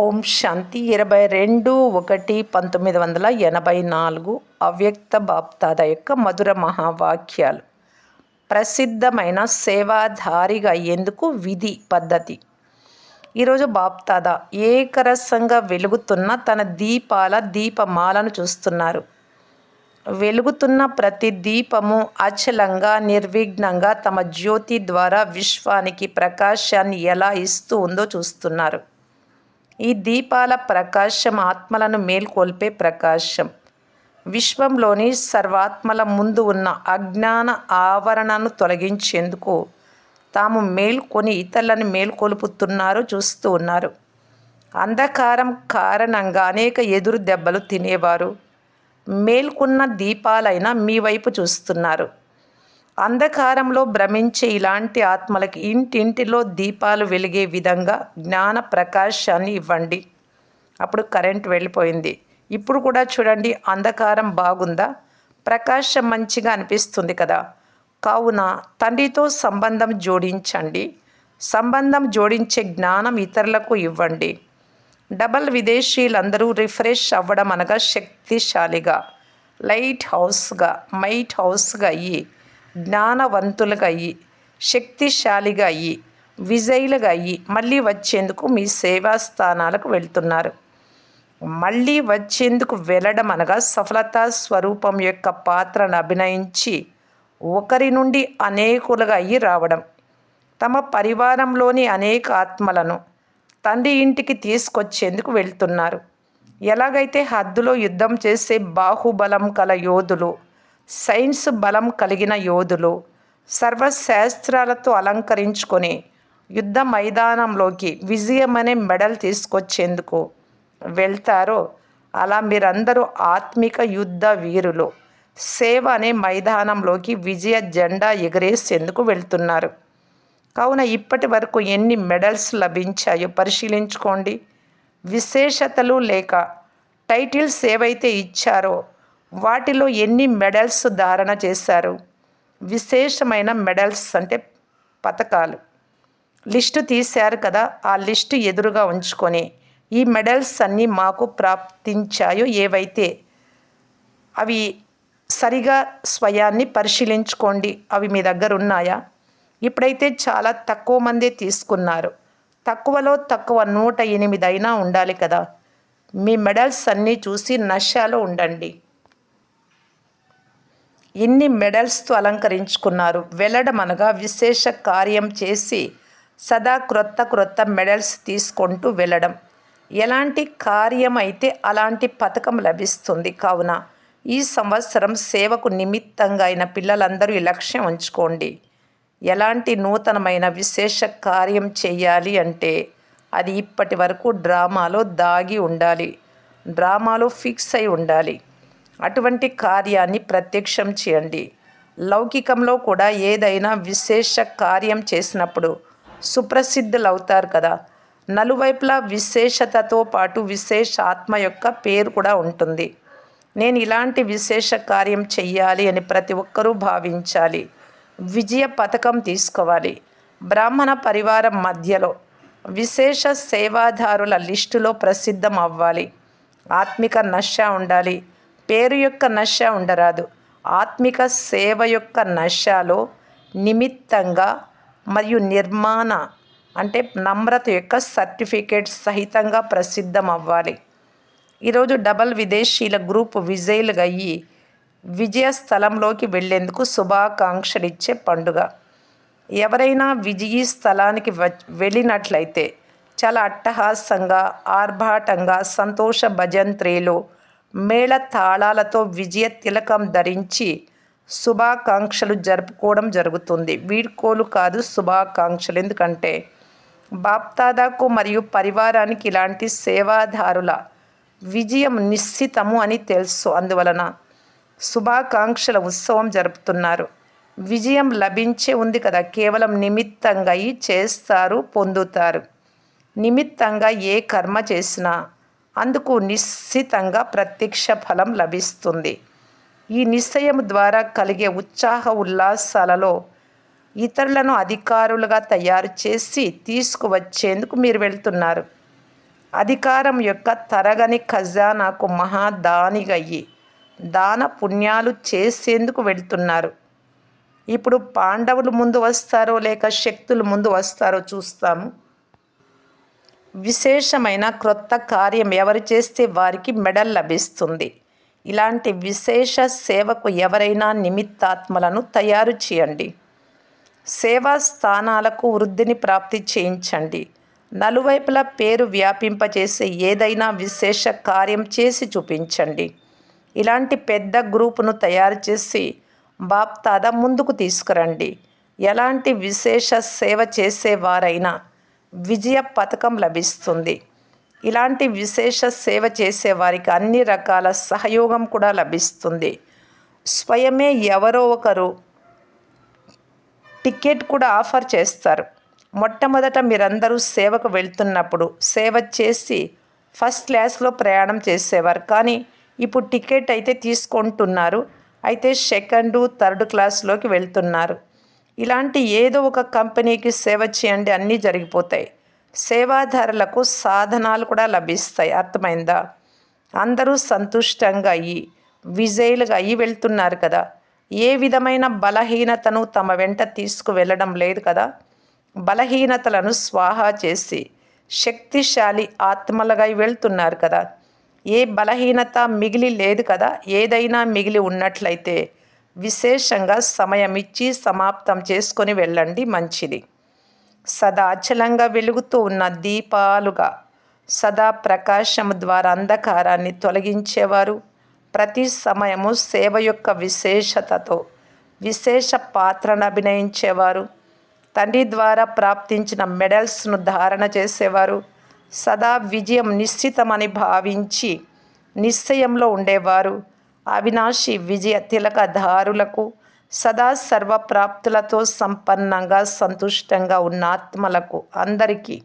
ఓం శాంతి 22/1/1984 అవ్యక్త బాప్దాద యొక్క మధుర మహావాక్యాలు. ప్రసిద్ధమైన సేవాధారిగా అయ్యేందుకు విధి పద్ధతి. ఈరోజు బాప్దాద ఏకరసంగా వెలుగుతున్న తన దీపమాలను చూస్తున్నారు. వెలుగుతున్న ప్రతి దీపము అచలంగా నిర్విఘ్నంగా తమ జ్యోతి ద్వారా విశ్వానికి ప్రకాశాన్ని ఎలా ఇస్తూ ఉందో చూస్తున్నారు. ఈ దీపాల ప్రకాశం ఆత్మలను మేల్కొల్పే ప్రకాశం. విశ్వంలోని సర్వాత్మల ముందు ఉన్న అజ్ఞాన ఆవరణను తొలగించేందుకు తాము మేల్కొని ఇతరులను మేల్కొల్పుతున్నారో చూస్తూ ఉన్నారు. అంధకారం కారణంగా అనేక ఎదురు దెబ్బలు తినేవారు మేల్కొన్న దీపాలైన మీ వైపు చూస్తున్నారు. అంధకారంలో భ్రమించే ఇలాంటి ఆత్మలకి ఇంటింటిలో దీపాలు వెలిగే విధంగా జ్ఞాన ప్రకాశాన్ని ఇవ్వండి. అప్పుడు కరెంట్ వెళ్ళిపోయింది. ఇప్పుడు కూడా చూడండి, అంధకారం బాగుందా? ప్రకాశం మంచిగా అనిపిస్తుంది కదా. కావున తండ్రితో సంబంధం జోడించండి. సంబంధం జోడించే జ్ఞానం ఇతరులకు ఇవ్వండి. డబల్ విదేశీయులందరూ రిఫ్రెష్ అవ్వడం అనగా శక్తిశాలిగా, లైట్ హౌస్గా, మైట్ హౌస్గా అయ్యి, జ్ఞానవంతులుగా అయ్యి, శక్తిశాలిగా అయ్యి, విజయులుగా అయ్యి మళ్ళీ వచ్చేందుకు మీ సేవా స్థానాలకు వెళ్తున్నారు. మళ్ళీ వచ్చేందుకు వెళ్ళడం అనగా సఫలతా స్వరూపం యొక్క పాత్రను అభినయించి ఒకరి నుండి అనేకులుగా అయ్యి రావడం. తమ పరివారంలోని అనేక ఆత్మలను తండ్రి ఇంటికి తీసుకొచ్చేందుకు వెళ్తున్నారు. ఎలాగైతే హద్దులో యుద్ధం చేసే బాహుబలం కల యోధులు, సైన్స్ బలం కలిగిన యోధులు సర్వశాస్త్రాలతో అలంకరించుకొని యుద్ధ మైదానంలోకి విజయమనే మెడల్ తీసుకొచ్చేందుకు వెళ్తారో, అలా మీరందరూ ఆత్మిక యుద్ధ వీరులు సేవ అనే మైదానంలోకి విజయ జెండా ఎగరేసేందుకు వెళ్తున్నారు. కావున ఇప్పటి వరకు ఎన్ని మెడల్స్ లభించాయో పరిశీలించుకోండి. విశేషతలు లేక టైటిల్స్ ఏవైతే ఇచ్చారో వాటిలో ఎన్ని మెడల్స్ ధారణ చేశారు? విశేషమైన మెడల్స్ అంటే పతకాలు. లిస్టు తీశారు కదా, ఆ లిస్టు ఎదురుగా ఉంచుకొని ఈ మెడల్స్ అన్నీ మాకు ప్రాప్తించాయో ఏవైతే అవి సరిగా స్వయాన్ని పరిశీలించుకోండి. అవి మీ దగ్గర ఉన్నాయా? ఇప్పుడైతే చాలా తక్కువ మందే తీసుకున్నారు. తక్కువలో తక్కువ 108 అయినా ఉండాలి కదా. మీ మెడల్స్ అన్నీ చూసి నషాలో ఉండండి. ఇన్ని మెడల్స్తో అలంకరించుకున్నారు. వెళ్ళడం అనగా విశేష కార్యం చేసి సదా క్రొత్త మెడల్స్ తీసుకుంటూ వెళ్ళడం. ఎలాంటి కార్యం అయితే అలాంటి పథకం లభిస్తుంది. కావున ఈ సంవత్సరం సేవకు నిమిత్తంగా అయిన పిల్లలందరూ ఈ లక్ష్యం ఉంచుకోండి. ఎలాంటి నూతనమైన విశేష కార్యం చేయాలి అంటే అది ఇప్పటి వరకు డ్రామాలో దాగి ఉండాలి, డ్రామాలో ఫిక్స్ అయి ఉండాలి. అటువంటి కార్యాన్ని ప్రత్యక్షం చేయండి. లౌకికంలో కూడా ఏదైనా విశేష కార్యం చేసినప్పుడు సుప్రసిద్ధులు అవుతారు కదా. నలువైపులా విశేషతతో పాటు విశేష ఆత్మ యొక్క పేరు కూడా ఉంటుంది. నేను ఇలాంటి విశేష కార్యం చెయ్యాలి అని ప్రతి ఒక్కరూ భావించాలి. విజయ పథకం తీసుకోవాలి. బ్రాహ్మణ పరివారం మధ్యలో విశేష సేవాదారుల లిస్టులో ప్రసిద్ధం అవ్వాలి. ఆత్మిక నష ఉండాలి. పేరు యొక్క నష ఉండరాదు. ఆత్మిక సేవ యొక్క నషలో నిమిత్తంగా మరియు నిర్మాణ అంటే నమ్రత యొక్క సర్టిఫికేట్ సహితంగా ప్రసిద్ధం అవ్వాలి. ఈరోజు డబల్ విదేశీయుల గ్రూప్ విజయులుగా అయ్యి విజయ స్థలంలోకి వెళ్లేందుకు శుభాకాంక్షలు ఇచ్చే పండుగ. ఎవరైనా విజయీ స్థలానికి వెళ్ళినట్లయితే చాలా అట్టహాసంగా, ఆర్భాటంగా, సంతోష భజంత్రీలు, మేళ తాళాలతో విజయ తిలకం ధరించి శుభాకాంక్షలు జరుపుకోవడం జరుగుతుంది. వీడ్కోలు కాదు, శుభాకాంక్షలు. ఎందుకంటే బాప్దాదాకు మరియు పరివారానికి ఇలాంటి సేవాదారుల విజయం నిశ్చితము అని తెలుసు. అందువలన శుభాకాంక్షల ఉత్సవం జరుపుతున్నారు. విజయం లభించే ఉంది కదా, కేవలం నిమిత్తంగా చేస్తారు, పొందుతారు. నిమిత్తంగా ఏ కర్మ చేసినా అందుకు నిశ్చితంగా ప్రత్యక్ష ఫలం లభిస్తుంది. ఈ నిశ్చయం ద్వారా కలిగే ఉత్సాహ ఉల్లాసాలలో ఇతరులను అధికారులుగా తయారు చేసి తీసుకువచ్చేందుకు మీరు వెళ్తున్నారు. అధికారం యొక్క తరగని ఖజానాకు మహాదానిగయ్యి దాన పుణ్యాలు చేసేందుకు వెళ్తున్నారు. ఇప్పుడు పాండవులు ముందు వస్తారో లేక శక్తులు ముందు వస్తారో చూస్తాము. విశేషమైన క్రొత్త కార్యం ఎవరు చేస్తే వారికి మెడల్ లభిస్తుంది. ఇలాంటి విశేష సేవకు ఎవరైనా నిమిత్తాత్మలను తయారు చేయండి. సేవా స్థానాలకు వృద్ధిని ప్రాప్తి చేయించండి. నలువైపులా పేరు వ్యాపింపచేసే ఏదైనా విశేష కార్యం చేసి చూపించండి. ఇలాంటి పెద్ద గ్రూపును తయారు చేసి బాప్దాదా ముందుకు తీసుకురండి. ఎలాంటి విశేష సేవ చేసేవారైనా విజయ పథకం లభిస్తుంది. ఇలాంటి విశేష సేవ చేసేవారికి అన్ని రకాల సహయోగం కూడా లభిస్తుంది. స్వయమే ఎవరో ఒకరు టికెట్ కూడా ఆఫర్ చేస్తారు. మొట్టమొదట మీరందరూ సేవకు వెళ్తున్నప్పుడు సేవ చేసి ఫస్ట్ క్లాస్లో ప్రయాణం చేసేవారు. కానీ ఇప్పుడు టికెట్ అయితే తీసుకుంటున్నారు. అయితే సెకండ్, థర్డ్ క్లాస్లోకి వెళ్తున్నారు. ఇలాంటి ఏదో ఒక కంపెనీకి సేవ చేయండి, అన్నీ జరిగిపోతాయి. సేవాదారులకు సాధనాలు కూడా లభిస్తాయి. అర్థమైందా? అందరూ సంతుష్టంగా అయ్యి విజయులుగా అయ్యి వెళ్తున్నారు కదా. ఏ విధమైన బలహీనతను తమ వెంట తీసుకువెళ్ళడం లేదు కదా. బలహీనతలను స్వాహా చేసి శక్తిశాలి ఆత్మలుగా వెళ్తున్నారు కదా. ఏ బలహీనత మిగిలి లేదు కదా. ఏదైనా మిగిలి ఉన్నట్లయితే విశేషంగా సమయం ఇచ్చి సమాప్తం చేసుకొని వెళ్ళండి, మంచిది. సదా అచలంగా వెలుగుతూ ఉన్న దీపాలుగా సదా ప్రకాశము ద్వారా అంధకారాన్ని తొలగించేవారు. ప్రతి సమయము సేవ యొక్క విశేషతతో విశేష పాత్రను అభినయించేవారు. తండ్రి ద్వారా ప్రాప్తించిన మెడల్స్ను ధారణ చేసేవారు. సదా విజయం నిశ్చితమని భావించి నిశ్చయంలో ఉండేవారు. అవినాశి విజయ తిలకధారులకు సదా సర్వప్రాప్తులతో సంపన్నంగా సంతుష్టంగా ఉన్న ఆత్మలకు అందరికీ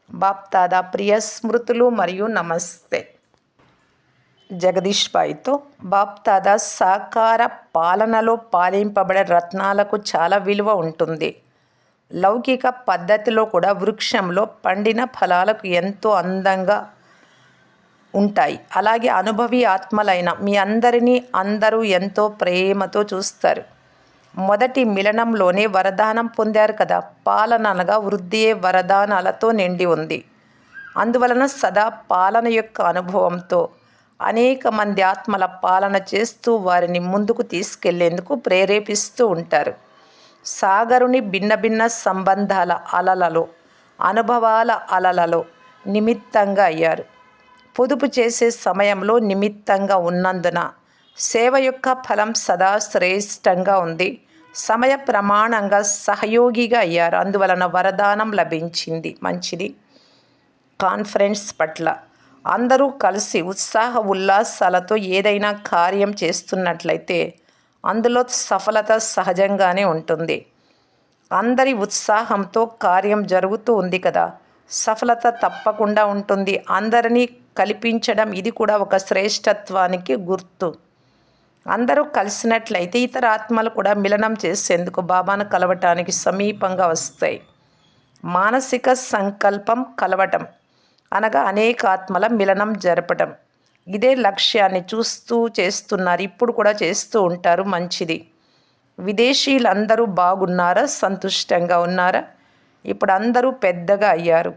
బాప్దాదా ప్రియ స్మృతులు మరియు నమస్తే. జగదీష్ భాయ్తో బాప్దాదా సాకార పాలనలో పాలింపబడే రత్నాలకు చాలా విలువ ఉంటుంది. లౌకిక పద్ధతిలో కూడా వృక్షంలో పండిన ఫలాలకు ఎంతో అందంగా ఉంటాయి. అలాగే అనుభవి ఆత్మలైన మీ అందరినీ అందరూ ఎంతో ప్రేమతో చూస్తారు. మొదటి మిలనంలోనే వరదానం పొందారు కదా. పాలన అనగా వృద్ధియే వరదానాలతో నిండి ఉంది. అందువలన సదా పాలన యొక్క అనుభవంతో అనేక మంది ఆత్మల పాలన చేస్తూ వారిని ముందుకు తీసుకెళ్లేందుకు ప్రేరేపిస్తూ ఉంటారు. సాగరుని భిన్న భిన్న సంబంధాల అలలలో, అనుభవాల అలలలో నిమిత్తంగా అయ్యారు. పొదుపు చేసే సమయంలో నిమిత్తంగా ఉన్నందున సేవ యొక్క ఫలం సదా శ్రేష్టంగా ఉంది. సమయ ప్రమాణంగా సహయోగిగా అయ్యారు. అందువలన వరదానం లభించింది, మంచిది. కాన్ఫరెన్స్ పట్ల అందరూ కలిసి ఉత్సాహ ఉల్లాసాలతో ఏదైనా కార్యం చేస్తున్నట్లయితే అందులో సఫలత సహజంగానే ఉంటుంది. అందరి ఉత్సాహంతో కార్యం జరుగుతూ ఉంది కదా, సఫలత తప్పకుండా ఉంటుంది. అందరినీ కల్పించడం ఇది కూడా ఒక శ్రేష్టత్వానికి గుర్తు. అందరూ కలిసినట్లయితే ఇతర ఆత్మలు కూడా మిలనం చేసేందుకు బాబాను కలవటానికి సమీపంగా వస్తాయి. మానసిక సంకల్పం కలవటం అనగా అనేక ఆత్మల మిలనం జరపటం. ఇదే లక్ష్యాన్ని చూస్తూ చేస్తున్నారు, ఇప్పుడు కూడా చేస్తూ ఉంటారు, మంచిది. విదేశీయులందరూ బాగున్నారా, సంతుష్టంగా ఉన్నారా? ఇప్పుడు అందరూ పెద్దగా అయ్యారు,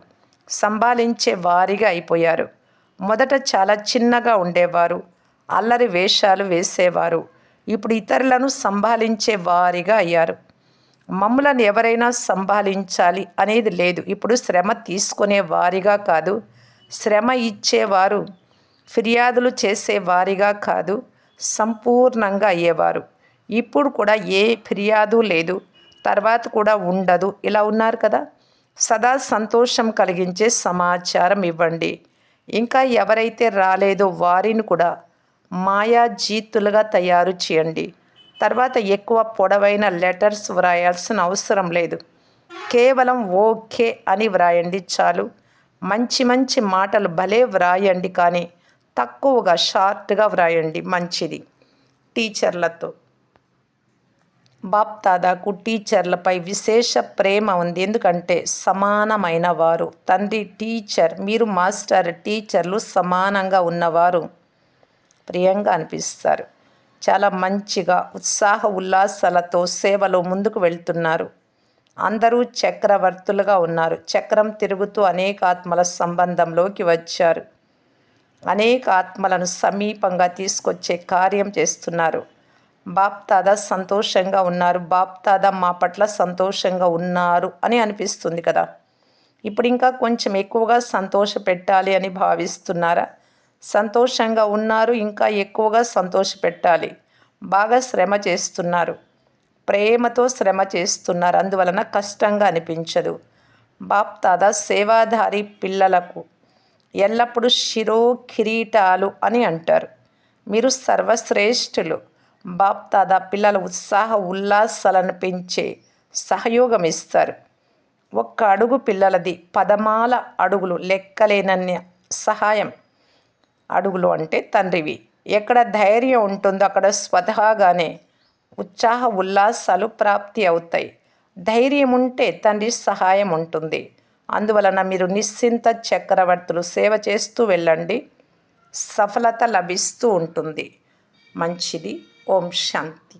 సంభాళించే వారిగా అయిపోయారు. మొదట చాలా చిన్నగా ఉండేవారు, అల్లరి వేషాలు వేసేవారు. ఇప్పుడు ఇతరులను సంభాళించే వారిగా అయ్యారు. మమ్ములను ఎవరైనా సంభాళించాలి అనేది లేదు. ఇప్పుడు శ్రమ తీసుకునే వారిగా కాదు, శ్రమ ఇచ్చేవారు, ఫిర్యాదులు చేసేవారిగా కాదు, సంపూర్ణంగా అయ్యేవారు. ఇప్పుడు కూడా ఏ ఫిర్యాదు లేదు, తర్వాత కూడా ఉండదు. ఇలా ఉన్నారు కదా. సదా సంతోషం కలిగించే సమాచారం ఇవ్వండి. ఇంకా ఎవరైతే రాలేదో వారిని కూడా మాయాజీతులుగా తయారు చేయండి. తర్వాత ఎక్కువ పొడవైన లెటర్స్ వ్రాయాల్సిన అవసరం లేదు. కేవలం ఓకే అని వ్రాయండి చాలు. మంచి మంచి మాటలు భలే వ్రాయండి, కానీ తక్కువగా షార్ట్గా వ్రాయండి, మంచిది. టీచర్లతో బాప్దాదాకు టీచర్లపై విశేష ప్రేమ ఉంది. ఎందుకంటే సమానమైన వారు. తండ్రి టీచర్, మీరు మాస్టర్, టీచర్లు సమానంగా ఉన్నవారు ప్రియంగా అనిపిస్తారు. చాలా మంచిగా ఉత్సాహ ఉల్లాసాలతో సేవలో ముందుకు వెళ్తున్నారు. అందరూ చక్రవర్తులుగా ఉన్నారు. చక్రం తిరుగుతూ అనేక ఆత్మల సంబంధంలోకి వచ్చారు. అనేక ఆత్మలను సమీపంగా తీసుకొచ్చే కార్యం చేస్తున్నారు. బాప్దాదా సంతోషంగా ఉన్నారు. బాప్దాదా మా పట్ల సంతోషంగా ఉన్నారు అని అనిపిస్తుంది కదా. ఇప్పుడు ఇంకా కొంచెం ఎక్కువగా సంతోష పెట్టాలి అని భావిస్తున్నారా? సంతోషంగా ఉన్నారు, ఇంకా ఎక్కువగా సంతోష పెట్టాలి. బాగా శ్రమ చేస్తున్నారు, ప్రేమతో శ్రమ చేస్తున్నారు. అందువలన కష్టంగా అనిపించదు. బాప్దాదా సేవాధారి పిల్లలకు ఎల్లప్పుడూ శిరో కిరీటాలు అని అంటారు. మీరు సర్వశ్రేష్ఠులు. బాప్దాదా పిల్లల ఉత్సాహ ఉల్లాసాలను పెంచే సహయోగం ఇస్తారు. ఒక్క అడుగు పిల్లలది, పదమాల అడుగులు లెక్కలేనన్ని సహాయం. అడుగులు అంటే తండ్రివి. ఎక్కడ ధైర్యం ఉంటుందో అక్కడ స్వతహాగానే ఉత్సాహ ఉల్లాసాలు ప్రాప్తి అవుతాయి. ధైర్యం ఉంటే తండ్రి సహాయం ఉంటుంది. అందువలన మీరు నిశ్చింత చక్రవర్తులు సేవ చేస్తూ వెళ్ళండి. సఫలత లభిస్తూ ఉంటుంది. మంచిది. ఓం శాంతి.